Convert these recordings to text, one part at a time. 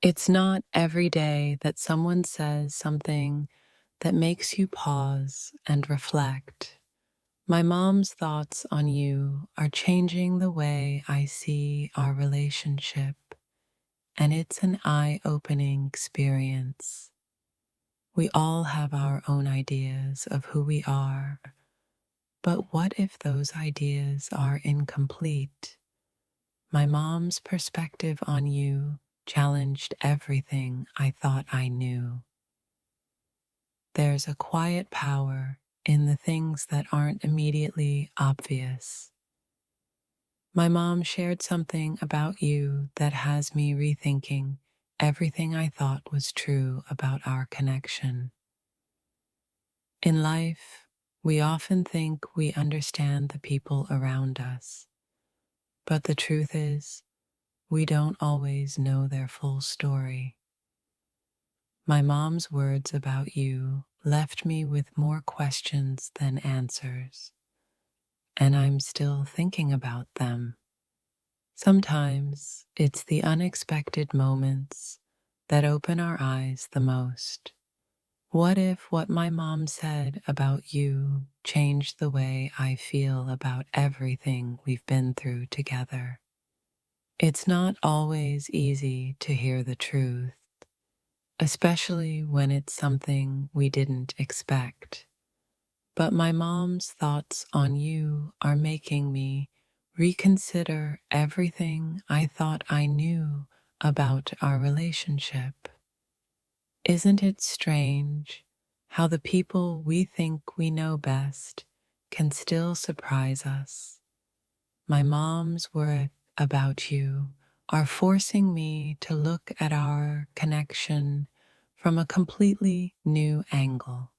It's not every day that someone says something that makes you pause and reflect. My mom's thoughts on you are changing the way I see our relationship, and it's an eye-opening experience. We all have our own ideas of who we are, but what if those ideas are incomplete? My mom's perspective on you challenged everything I thought I knew. There's a quiet power in the things that aren't immediately obvious. My mom shared something about you that has me rethinking everything I thought was true about our connection. In life, we often think we understand the people around us, but the truth is, we don't always know their full story. My mom's words about you left me with more questions than answers, and I'm still thinking about them. Sometimes it's the unexpected moments that open our eyes the most. What if what my mom said about you changed the way I feel about everything we've been through together? It's not always easy to hear the truth, especially when it's something we didn't expect. But my mom's thoughts on you are making me reconsider everything I thought I knew about our relationship. Isn't it strange how the people we think we know best can still surprise us? My mom's words about you are forcing me to look at our connection from a completely new angle.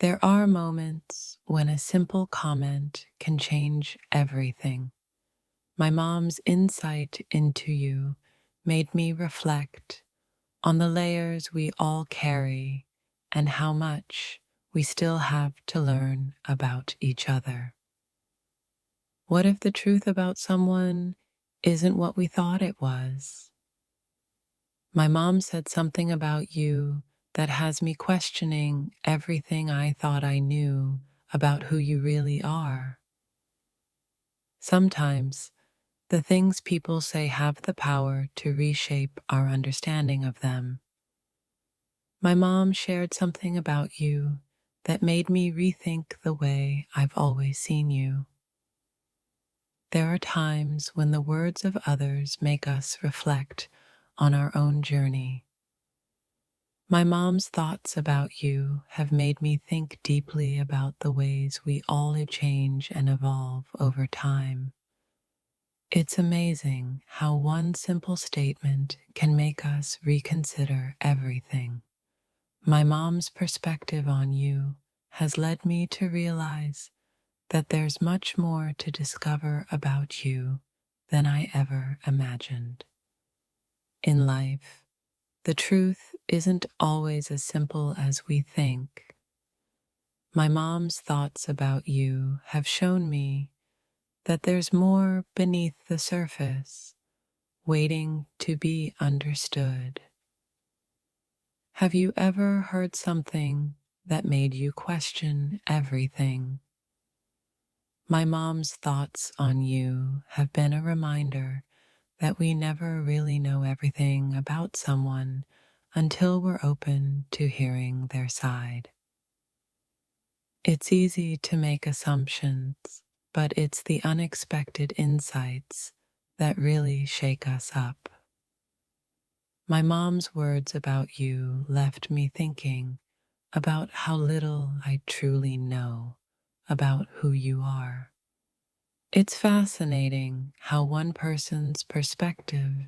There are moments when a simple comment can change everything. My mom's insight into you made me reflect on the layers we all carry and how much we still have to learn about each other. What if the truth about someone isn't what we thought it was? My mom said something about you that has me questioning everything I thought I knew about who you really are. Sometimes, the things people say have the power to reshape our understanding of them. My mom shared something about you that made me rethink the way I've always seen you. There are times when the words of others make us reflect on our own journey. My mom's thoughts about you have made me think deeply about the ways we all change and evolve over time. It's amazing how one simple statement can make us reconsider everything. My mom's perspective on you has led me to realize that there's much more to discover about you than I ever imagined. In life, the truth isn't always as simple as we think. My mom's thoughts about you have shown me that there's more beneath the surface, waiting to be understood. Have you ever heard something that made you question everything? My mom's thoughts on you have been a reminder that we never really know everything about someone until we're open to hearing their side. It's easy to make assumptions, but it's the unexpected insights that really shake us up. My mom's words about you left me thinking about how little I truly know about who you are. It's fascinating how one person's perspective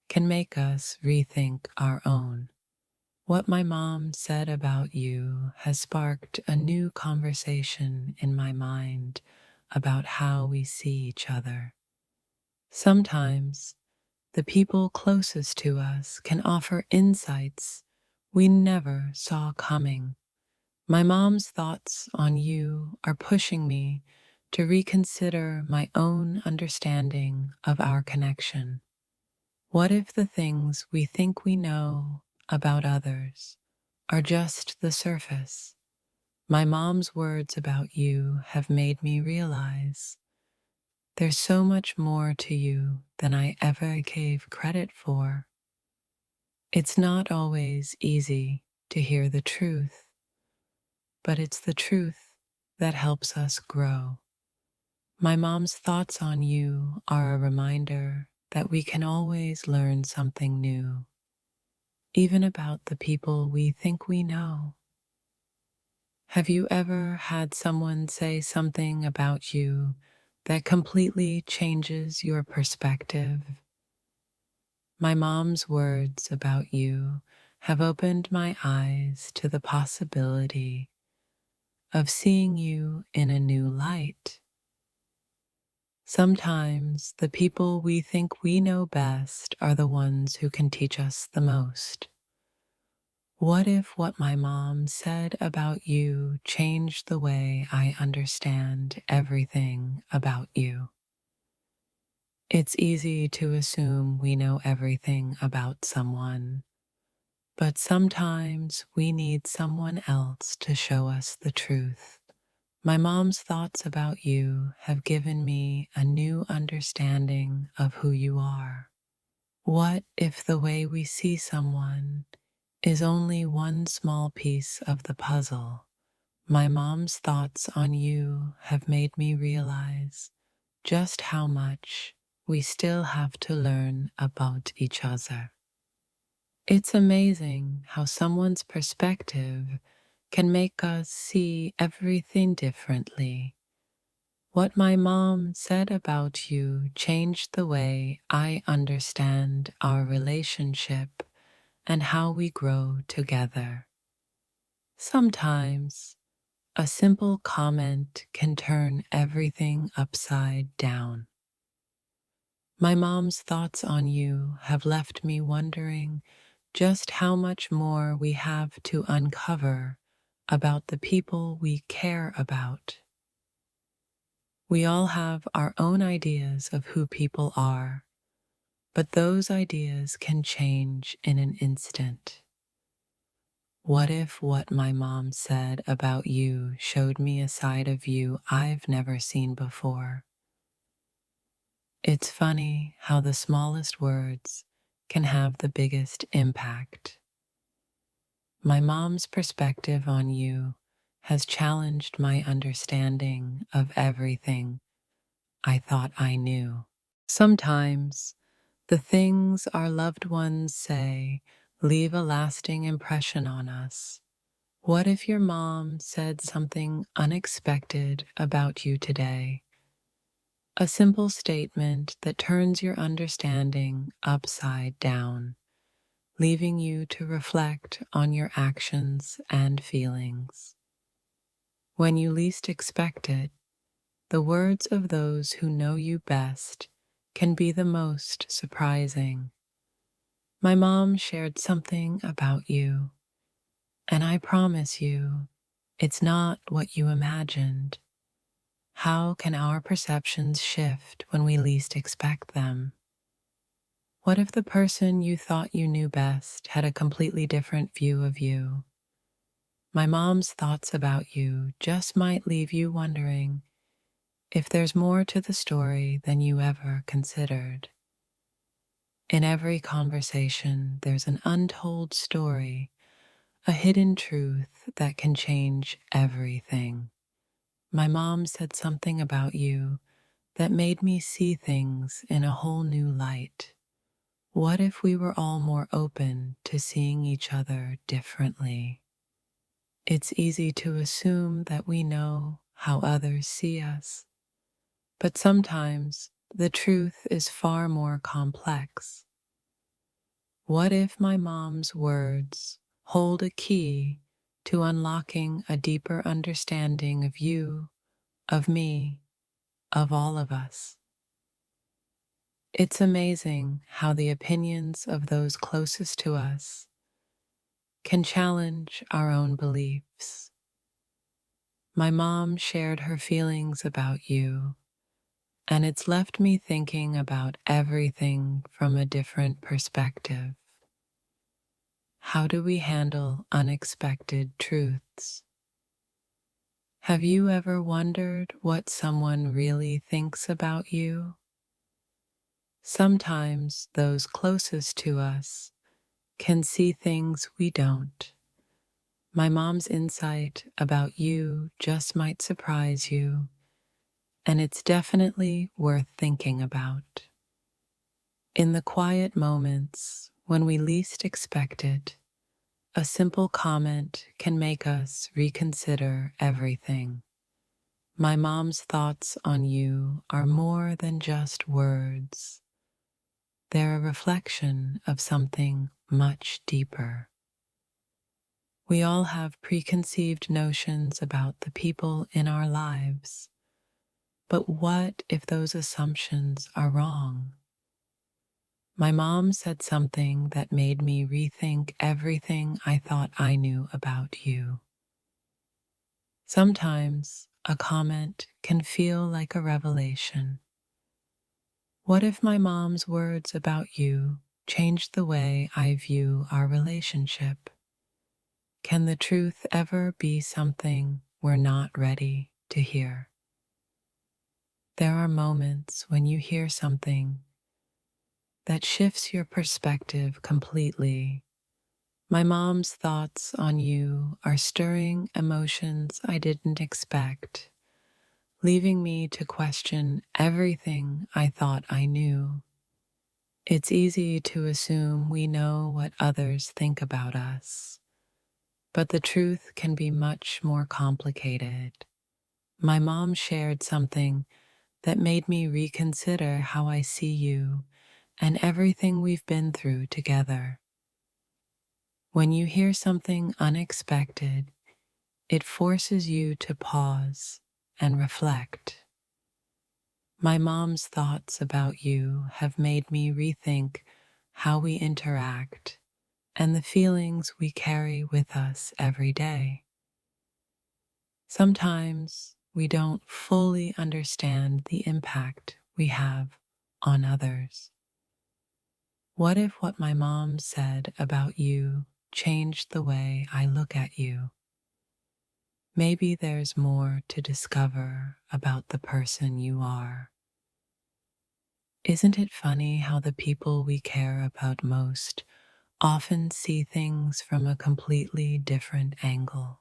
can make us rethink our own. What my mom said about you has sparked a new conversation in my mind about how we see each other. Sometimes, the people closest to us can offer insights we never saw coming. My mom's thoughts on you are pushing me to reconsider my own understanding of our connection. What if the things we think we know about others are just the surface? My mom's words about you have made me realize there's so much more to you than I ever gave credit for. It's not always easy to hear the truth, but it's the truth that helps us grow. My mom's thoughts on you are a reminder that we can always learn something new, even about the people we think we know. Have you ever had someone say something about you that completely changes your perspective? My mom's words about you have opened my eyes to the possibility of seeing you in a new light. Sometimes the people we think we know best are the ones who can teach us the most. What if what my mom said about you changed the way I understand everything about you? It's easy to assume we know everything about someone, but sometimes we need someone else to show us the truth. My mom's thoughts about you have given me a new understanding of who you are. What if the way we see someone is only one small piece of the puzzle? My mom's thoughts on you have made me realize just how much we still have to learn about each other. It's amazing how someone's perspective can make us see everything differently. What my mom said about you changed the way I understand our relationship and how we grow together. Sometimes a simple comment can turn everything upside down. My mom's thoughts on you have left me wondering just how much more we have to uncover about the people we care about. We all have our own ideas of who people are, but those ideas can change in an instant. What if what my mom said about you showed me a side of you I've never seen before? It's funny how the smallest words can have the biggest impact. My mom's perspective on you has challenged my understanding of everything I thought I knew. Sometimes the things our loved ones say leave a lasting impression on us. What if your mom said something unexpected about you today? A simple statement that turns your understanding upside down, leaving you to reflect on your actions and feelings. When you least expect it, the words of those who know you best can be the most surprising. My mom shared something about you, and I promise you, it's not what you imagined. How can our perceptions shift when we least expect them? What if the person you thought you knew best had a completely different view of you? My mom's thoughts about you just might leave you wondering if there's more to the story than you ever considered. In every conversation, there's an untold story, a hidden truth that can change everything. My mom said something about you that made me see things in a whole new light. What if we were all more open to seeing each other differently? It's easy to assume that we know how others see us, but sometimes the truth is far more complex. What if my mom's words hold a key to unlocking a deeper understanding of you, of me, of all of us? It's amazing how the opinions of those closest to us can challenge our own beliefs. My mom shared her feelings about you, and it's left me thinking about everything from a different perspective. How do we handle unexpected truths? Have you ever wondered what someone really thinks about you? Sometimes those closest to us can see things we don't. My mom's insight about you just might surprise you, and it's definitely worth thinking about. In the quiet moments when we least expect it, a simple comment can make us reconsider everything. My mom's thoughts on you are more than just words. They're a reflection of something much deeper. We all have preconceived notions about the people in our lives. But what if those assumptions are wrong? My mom said something that made me rethink everything I thought I knew about you. Sometimes a comment can feel like a revelation. What if my mom's words about you changed the way I view our relationship? Can the truth ever be something we're not ready to hear? There are moments when you hear something that shifts your perspective completely. My mom's thoughts on you are stirring emotions I didn't expect, leaving me to question everything I thought I knew. It's easy to assume we know what others think about us, but the truth can be much more complicated. My mom shared something that made me reconsider how I see you and everything we've been through together. When you hear something unexpected, it forces you to pause and reflect. My mom's thoughts about you have made me rethink how we interact and the feelings we carry with us every day. Sometimes we don't fully understand the impact we have on others. What if what my mom said about you changed the way I look at you? Maybe there's more to discover about the person you are. Isn't it funny how the people we care about most often see things from a completely different angle?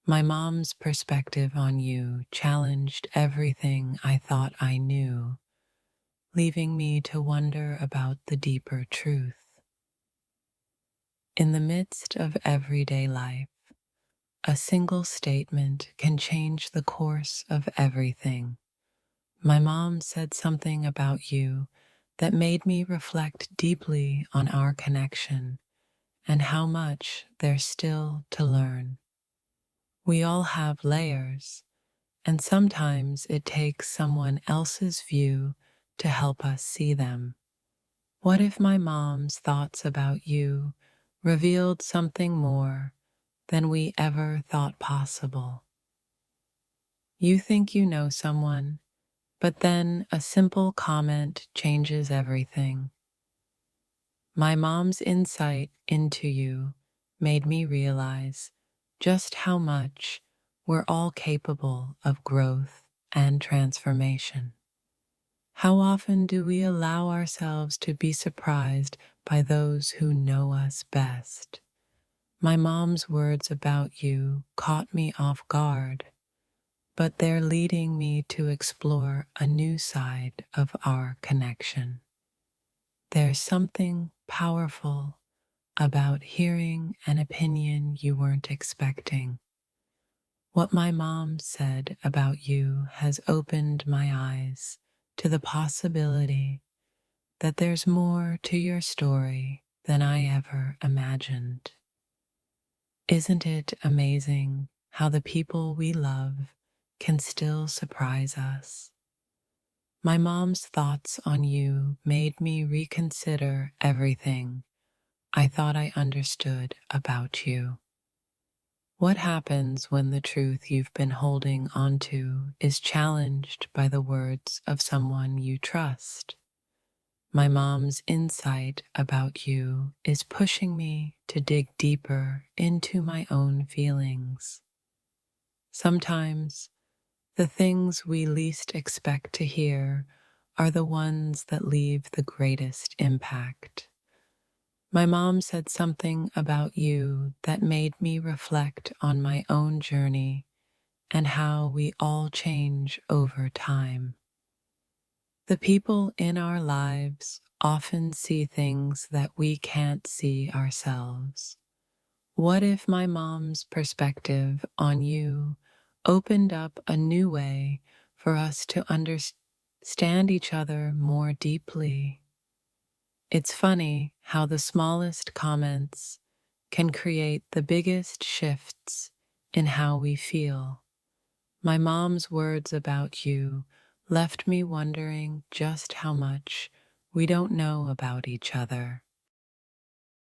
My mom's perspective on you challenged everything I thought I knew, leaving me to wonder about the deeper truth. In the midst of everyday life, a single statement can change the course of everything. My mom said something about you that made me reflect deeply on our connection and how much there's still to learn. We all have layers, and sometimes it takes someone else's view to help us see them. What if my mom's thoughts about you revealed something more than we ever thought possible? You think you know someone, but then a simple comment changes everything. My mom's insight into you made me realize just how much we're all capable of growth and transformation. How often do we allow ourselves to be surprised by those who know us best? My mom's words about you caught me off guard, but they're leading me to explore a new side of our connection. There's something powerful about hearing an opinion you weren't expecting. What my mom said about you has opened my eyes to the possibility that there's more to your story than I ever imagined. Isn't it amazing how the people we love can still surprise us? My mom's thoughts on you made me reconsider everything I thought I understood about you. What happens when the truth you've been holding onto is challenged by the words of someone you trust? My mom's insight about you is pushing me to dig deeper into my own feelings. Sometimes the things we least expect to hear are the ones that leave the greatest impact. My mom said something about you that made me reflect on my own journey and how we all change over time. The people in our lives often see things that we can't see ourselves. What if my mom's perspective on you opened up a new way for us to understand each other more deeply? It's funny how the smallest comments can create the biggest shifts in how we feel. My mom's words about you left me wondering just how much we don't know about each other.